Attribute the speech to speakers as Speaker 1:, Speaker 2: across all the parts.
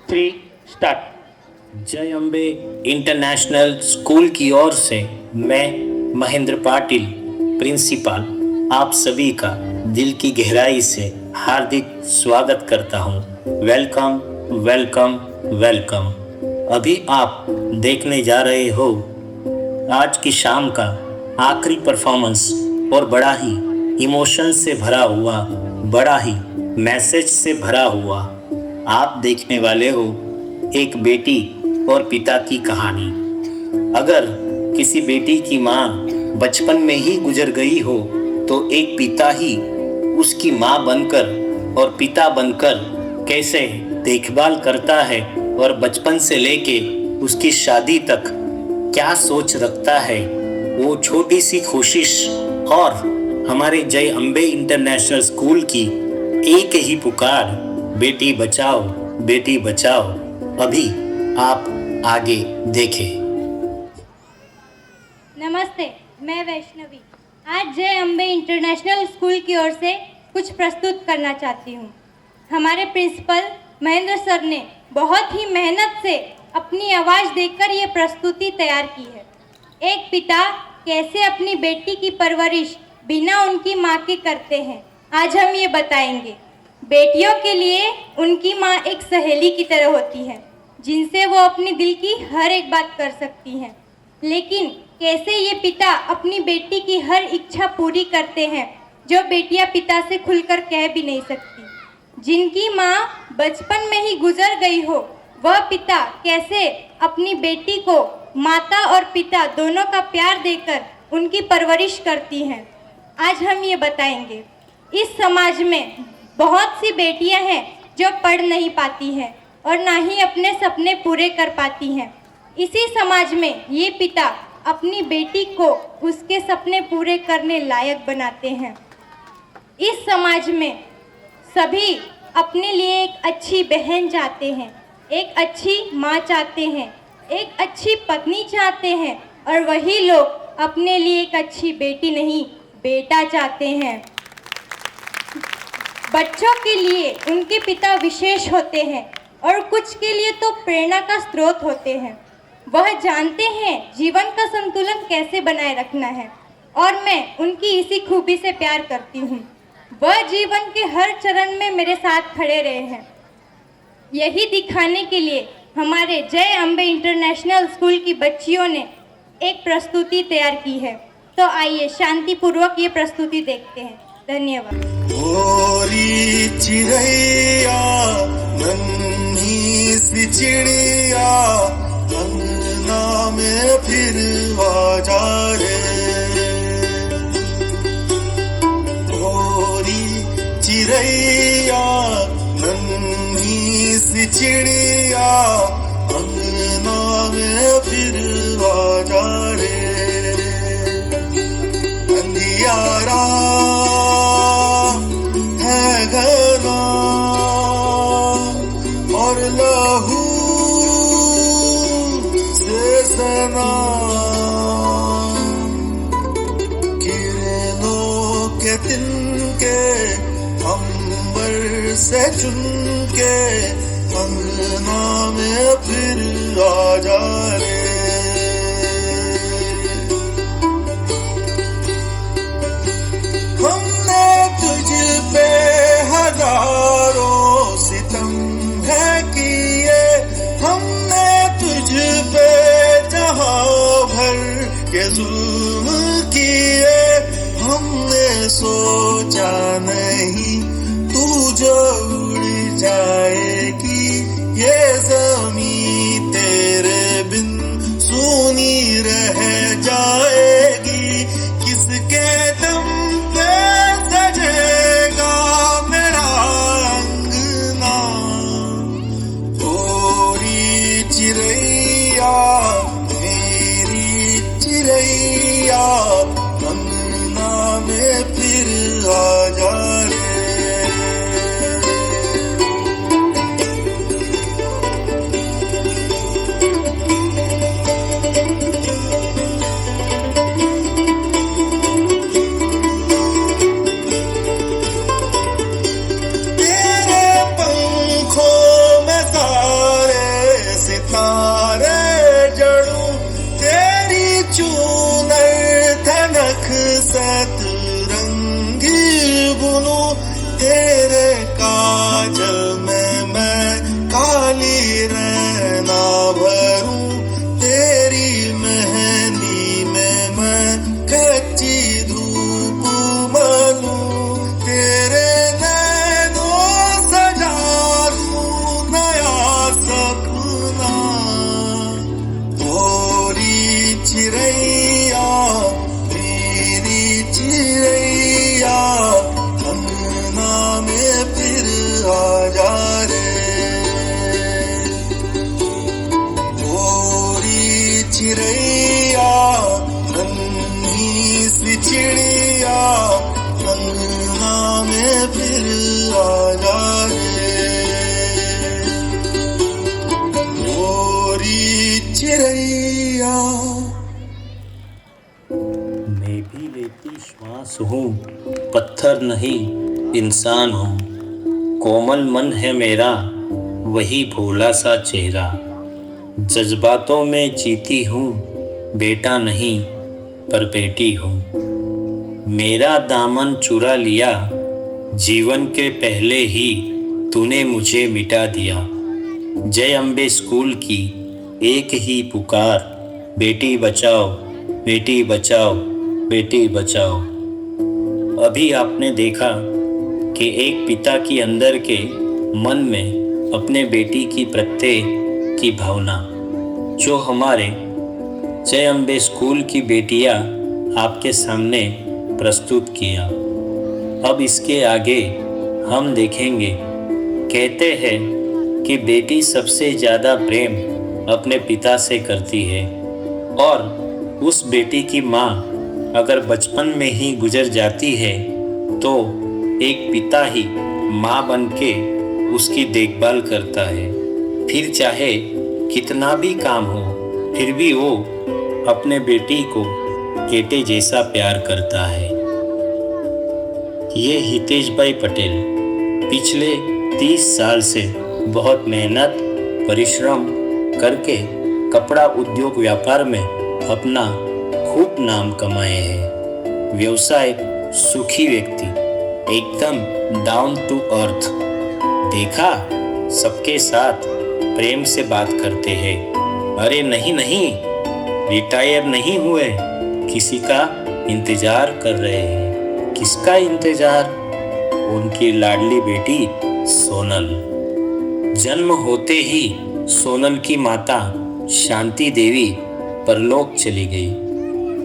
Speaker 1: 3 start.
Speaker 2: जय Ambe international school की ओर से मैं महेंद्र पाटिल प्रिंसिपल आप सभी का दिल की गहराई से हार्दिक स्वागत करता हूँ। Welcome welcome welcome. अभी आप देखने जा रहे हो आज की शाम का आखिरी परफॉर्मेंस और बड़ा ही इमोशन से भरा हुआ, बड़ा ही मैसेज से भरा हुआ आप देखने वाले हो एक बेटी और पिता की कहानी। अगर किसी बेटी की माँ बचपन में ही गुजर गई हो तो एक पिता ही उसकी माँ बनकर और पिता बनकर कैसे देखभाल करता है और बचपन से लेके उसकी शादी तक क्या सोच रखता है, वो छोटी सी कोशिश और हमारे जय अम्बे इंटरनेशनल स्कूल की एक ही पुकार, बेटी बचाओ बेटी बचाओ। अभी आप आगे देखें।
Speaker 3: नमस्ते, मैं वैष्णवी आज जय अम्बे इंटरनेशनल स्कूल की ओर से कुछ प्रस्तुत करना चाहती हूँ। हमारे प्रिंसिपल महेंद्र सर ने बहुत ही मेहनत से अपनी आवाज़ देकर ये प्रस्तुति तैयार की है। एक पिता कैसे अपनी बेटी की परवरिश बिना उनकी माँ के करते हैं, आज हम ये बताएंगे। बेटियों के लिए उनकी माँ एक सहेली की तरह होती है जिनसे वो अपने दिल की हर एक बात कर सकती हैं। लेकिन कैसे ये पिता अपनी बेटी की हर इच्छा पूरी करते हैं जो बेटियां पिता से खुलकर कह भी नहीं सकती। जिनकी माँ बचपन में ही गुजर गई हो, वह पिता कैसे अपनी बेटी को माता और पिता दोनों का प्यार देकर उनकी परवरिश करती हैं, आज हम ये बताएंगे। इस समाज में बहुत सी बेटियां हैं जो पढ़ नहीं पाती हैं और ना ही अपने सपने पूरे कर पाती हैं। इसी समाज में ये पिता अपनी बेटी को उसके सपने पूरे करने लायक बनाते हैं। इस समाज में सभी अपने लिए एक अच्छी बहन चाहते हैं, एक अच्छी माँ चाहते हैं, एक अच्छी पत्नी चाहते हैं और वही लोग अपने लिए एक अच्छी बेटी नहीं, बेटा चाहते हैं। बच्चों के लिए उनके पिता विशेष होते हैं और कुछ के लिए तो प्रेरणा का स्रोत होते हैं। वह जानते हैं जीवन का संतुलन कैसे बनाए रखना है और मैं उनकी इसी खूबी से प्यार करती हूँ। वह जीवन के हर चरण में मेरे साथ खड़े रहे हैं। यही दिखाने के लिए हमारे जय अम्बे इंटरनेशनल स्कूल की बच्चियों ने एक प्रस्तुति तैयार की है। तो आइए शांतिपूर्वक ये प्रस्तुति देखते हैं। धन्यवाद।
Speaker 4: गोरी चिड़ैया नन्ही सी चिड़िया अंगना में फिर आजा रे। गोरी चिड़ैया नन्ही सी चिड़िया अंगना में फिर आजा रे। अंधियारा है घना और लहू से सना, किरणों के तिनके अंबर से चुनके अंगना में फिर आजा रे। हमने तुझ पे हजारों सितम है किए, हमने तुझ पे जहां भर के जुल्म किए। हमने सोचा नहीं तू जो उड़ जाएगी, ये ज़मीं तेरे बिन सूनी रह जाएगी। किसके दम पे सजेगा मेरा अंगना। गोरी चिड़ैया मेरी चिड़ैया अंगना में फिर आजा रे। तेरे पंखों में खाली रहना भरूं, तेरी मेहंदी में मैं कच्ची धूप बनूं, तेरे नैनों सजा दूं नया सपना। गोरी चिड़ैया मेरी चिड़ैया, अंगना में फिर आ जा रे। गोरी चिड़ैया नन्ही सी चिड़िया, अंगना में फिर आ जा रे। गोरी चिड़ैया।
Speaker 2: मैं भी लेती श्वास हूँ, पत्थर नहीं इंसान हूँ। कोमल मन है मेरा, वही भोला सा चेहरा। जज्बातों में जीती हूँ, बेटा नहीं पर बेटी हूँ। मेरा दामन चुरा लिया, जीवन के पहले ही तूने मुझे मिटा दिया। जय अम्बे स्कूल की एक ही पुकार, बेटी बचाओ बेटी बचाओ बेटी बचाओ। अभी आपने देखा कि एक पिता की अंदर के मन में अपने बेटी की प्रत्यय की भावना, जो हमारे जय अम्बे स्कूल की बेटियां आपके सामने प्रस्तुत किया। अब इसके आगे हम देखेंगे। कहते हैं कि बेटी सबसे ज़्यादा प्रेम अपने पिता से करती है, और उस बेटी की माँ अगर बचपन में ही गुजर जाती है तो एक पिता ही माँ बन के उसकी देखभाल करता है। फिर चाहे कितना भी काम हो, फिर भी वो अपने बेटी को बेटे जैसा प्यार करता है। ये हितेश भाई पटेल पिछले 30 साल से बहुत मेहनत परिश्रम करके कपड़ा उद्योग व्यापार में अपना खूब नाम कमाए हैं। व्यवसाय सुखी व्यक्ति, एकदम डाउन टू अर्थ। देखा, सबके साथ प्रेम से बात करते हैं। अरे नहीं नहीं, रिटायर नहीं हुए, किसी का इंतजार कर रहे हैं। किसका इंतजार? उनकी लाडली बेटी सोनल। जन्म होते ही सोनल की माता शांति देवी परलोक चली गई।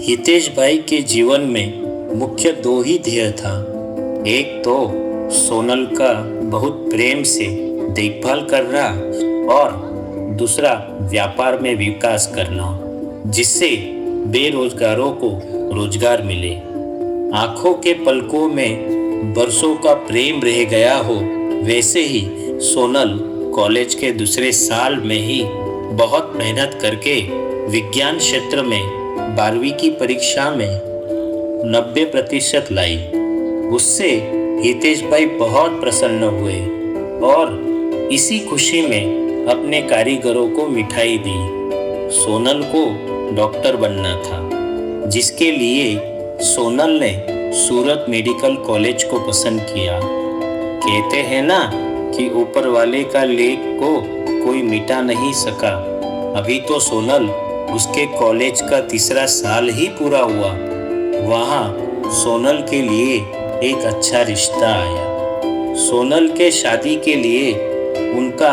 Speaker 2: हितेश भाई के जीवन में मुख्य 2 ही ध्येय था। एक तो सोनल का बहुत प्रेम से देखभाल करना, और दूसरा व्यापार में विकास करना, जिससे बेरोजगारों को रोजगार मिले। आंखों के पलकों में बरसों का प्रेम रह गया हो, वैसे ही सोनल कॉलेज के दूसरे साल में ही बहुत मेहनत करके विज्ञान क्षेत्र में 12वीं की परीक्षा में 90% लाई। उससे हितेश भाई बहुत प्रसन्न हुए और इसी खुशी में अपने कारीगरों को मिठाई दी। सोनल को डॉक्टर बनना था, जिसके लिए सोनल ने सूरत मेडिकल कॉलेज को पसंद किया। कहते हैं ना कि ऊपर वाले का लेख को कोई मिटा नहीं सका। अभी तो सोनल उसके कॉलेज का 3रा साल ही पूरा हुआ। वहाँ सोनल के लिए एक अच्छा रिश्ता आया। सोनल के शादी के लिए उनका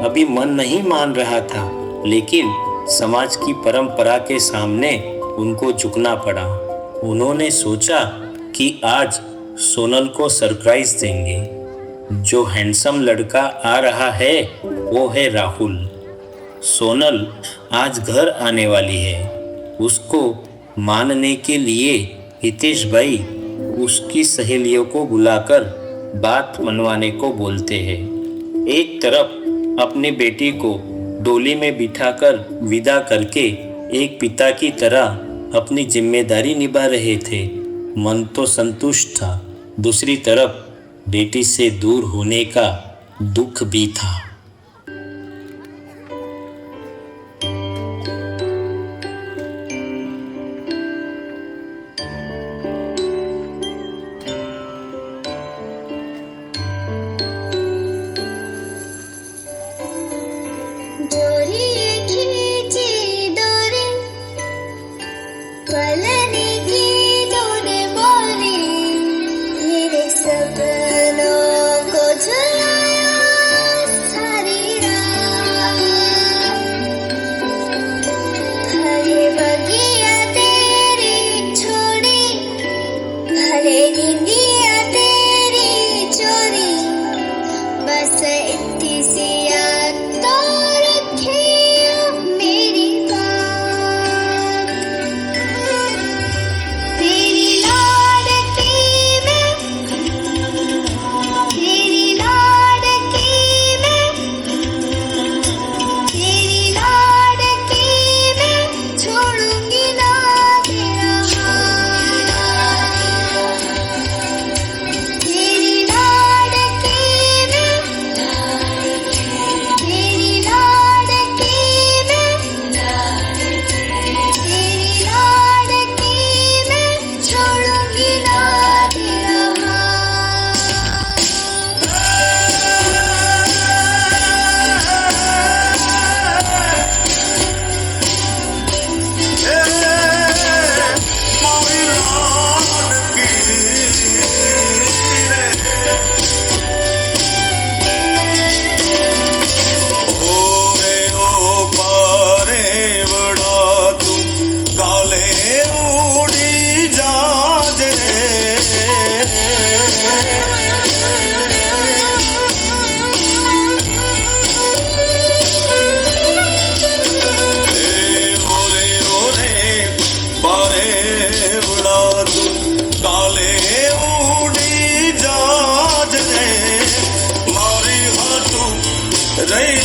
Speaker 2: अभी मन नहीं मान रहा था, लेकिन समाज की परंपरा के सामने उनको झुकना पड़ा। उन्होंने सोचा कि आज सोनल को सरप्राइज देंगे। जो हैंडसम लड़का आ रहा है वो है राहुल। सोनल आज घर आने वाली है। उसको मानने के लिए हितेश भाई उसकी सहेलियों को बुलाकर बात मनवाने को बोलते हैं। एक तरफ अपनी बेटी को डोली में बिठाकर विदा करके एक पिता की तरह अपनी जिम्मेदारी निभा रहे थे। मन तो संतुष्ट था, दूसरी तरफ बेटी से दूर होने का दुख भी था।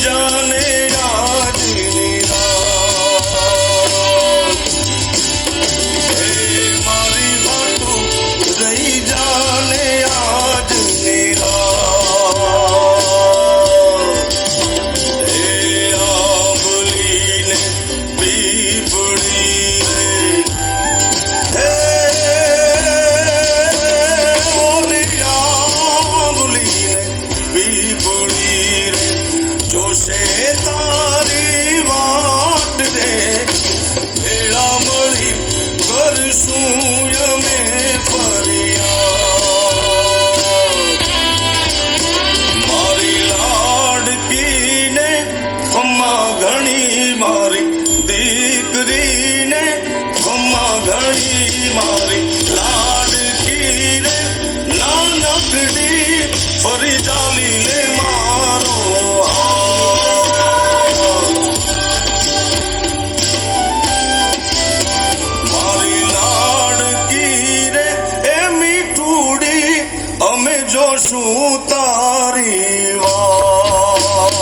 Speaker 4: जाने आज निराश मारी बातों रही जाने आज निराश आंबली ने पीपड़ी रे आंबली ने पीपड़ी रे जोशे तारी वाट रे भेड़ा मળી કરશું અમે ફરિયાદ મારી લાડકીને ખમ્મા ઘણી મારી દીકરીને ખમ્મા ઘણી મારી લાડકીને નાનકડી ફરી ચાલીને મારો મારી લાડકી રે એ મીઠુડી અમે જોશું તારી વાત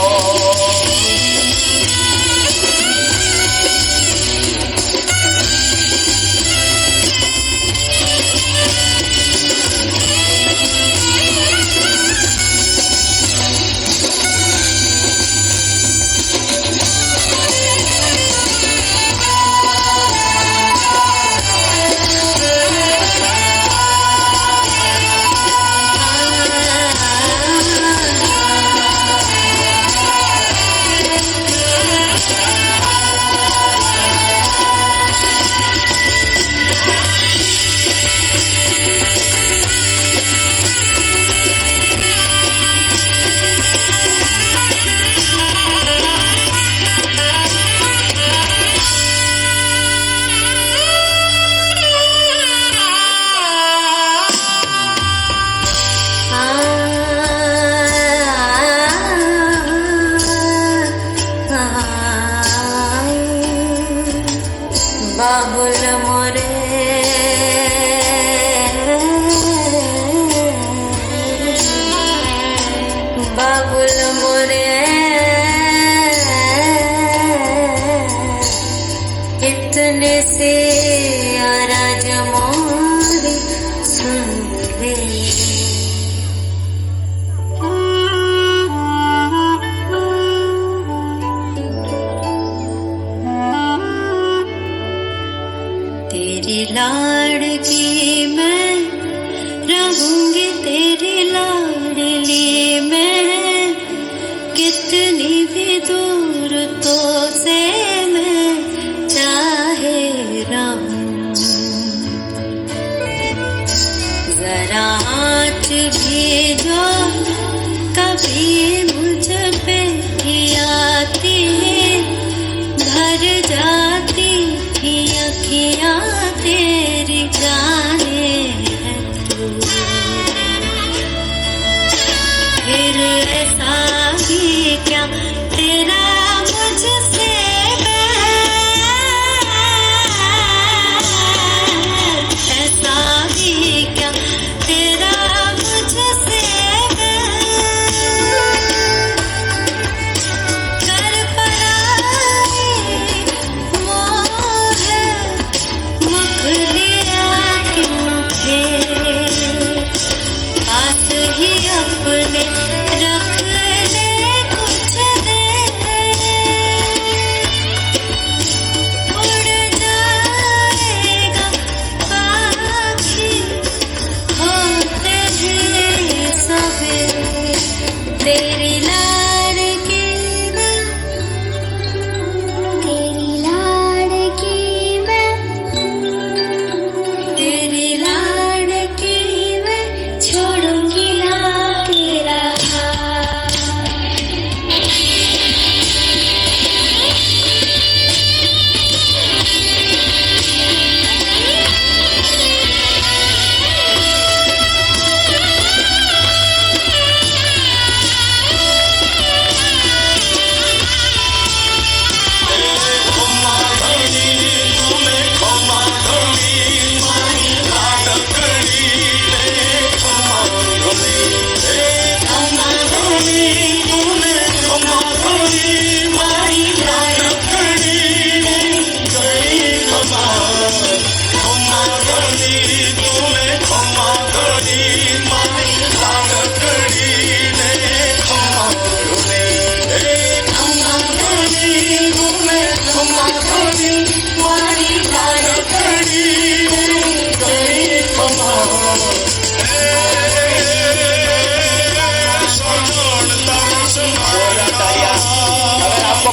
Speaker 5: बाबुल मोरे बाबुल मोरे कितने से आराज मोरे सुन ले तेरी लाड़की मैं रहूंगी तेरी लाडली मैं कितनी भी दूर तो से मैं चाहे रहूं जरा आँच भी जो कभी मुझ पे ही आती भर जाती थी अखियाँ तेरी जाने है तू फिर ऐसा ही क्या तेरा मुझसे ऐसा ही क्या तेरा मुझसे कर पराई मोह मुख लिया क्यों थे पास ही अपने रख ले कुछ दे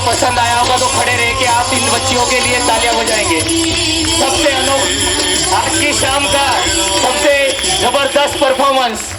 Speaker 1: पसंद आया होगा तो खड़े रह के आप इन बच्चियों के लिए तालियां बजाएंगे। सबसे आज की शाम का सबसे जबरदस्त परफॉर्मेंस